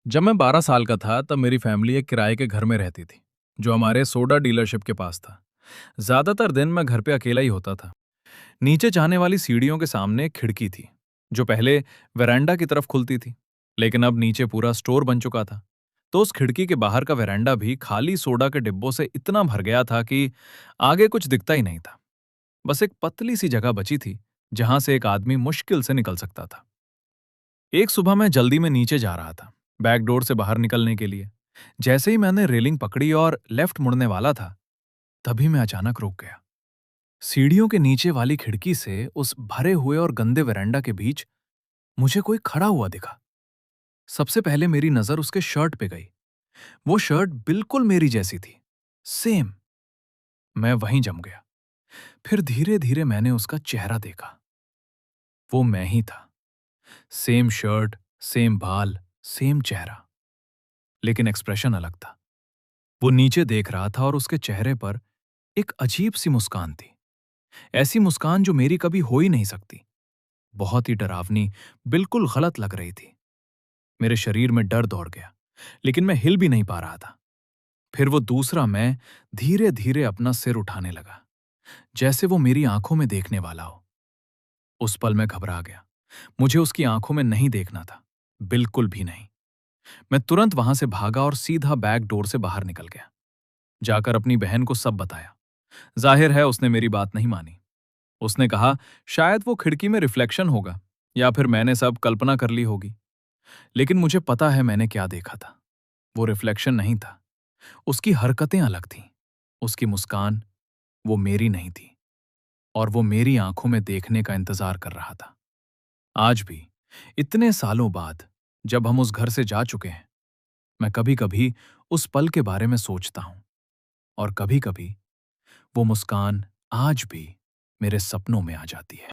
जब मैं 12 साल का था तब मेरी फैमिली एक किराए के घर में रहती थी जो हमारे सोडा डीलरशिप के पास था। ज्यादातर दिन मैं घर पे अकेला ही होता था। नीचे जाने वाली सीढ़ियों के सामने एक खिड़की थी जो पहले वेरांडा की तरफ खुलती थी, लेकिन अब नीचे पूरा स्टोर बन चुका था। तो उस खिड़की के बाहर का वेरांडा भी खाली सोडा के डिब्बों से इतना भर गया था कि आगे कुछ दिखता ही नहीं था। बस एक पतली सी जगह बची थी जहां से एक आदमी मुश्किल से निकल सकता था। एक सुबह मैं जल्दी में नीचे जा रहा था, बैक डोर से बाहर निकलने के लिए। जैसे ही मैंने रेलिंग पकड़ी और लेफ्ट मुड़ने वाला था, तभी मैं अचानक रुक गया। सीढ़ियों के नीचे वाली खिड़की से उस भरे हुए और गंदे वेरांडा के बीच मुझे कोई खड़ा हुआ दिखा। सबसे पहले मेरी नजर उसके शर्ट पे गई। वो शर्ट बिल्कुल मेरी जैसी थी, सेम। मैं वहीं जम गया। फिर धीरे धीरे मैंने उसका चेहरा देखा। वो मैं ही था। सेम शर्ट, सेम बाल, सेम चेहरा, लेकिन एक्सप्रेशन अलग था। वो नीचे देख रहा था और उसके चेहरे पर एक अजीब सी मुस्कान थी। ऐसी मुस्कान जो मेरी कभी हो ही नहीं सकती। बहुत ही डरावनी, बिल्कुल गलत लग रही थी। मेरे शरीर में डर दौड़ गया, लेकिन मैं हिल भी नहीं पा रहा था। फिर वो दूसरा मैं धीरे धीरे अपना सिर उठाने लगा, जैसे वो मेरी आंखों में देखने वाला हो। उस पल मैं घबरा गया। मुझे उसकी आंखों में नहीं देखना था, बिल्कुल भी नहीं। मैं तुरंत वहां से भागा और सीधा बैक डोर से बाहर निकल गया। जाकर अपनी बहन को सब बताया। जाहिर है उसने मेरी बात नहीं मानी। उसने कहा शायद वो खिड़की में रिफ्लेक्शन होगा या फिर मैंने सब कल्पना कर ली होगी। लेकिन मुझे पता है मैंने क्या देखा था। वो रिफ्लेक्शन नहीं था। उसकी हरकतें अलग थीं। उसकी मुस्कान, वो मेरी नहीं थी। और वो मेरी आंखों में देखने का इंतजार कर रहा था। आज भी, इतने सालों बाद, जब हम उस घर से जा चुके हैं, मैं कभी कभी उस पल के बारे में सोचता हूं। और कभी कभी वो मुस्कान आज भी मेरे सपनों में आ जाती है।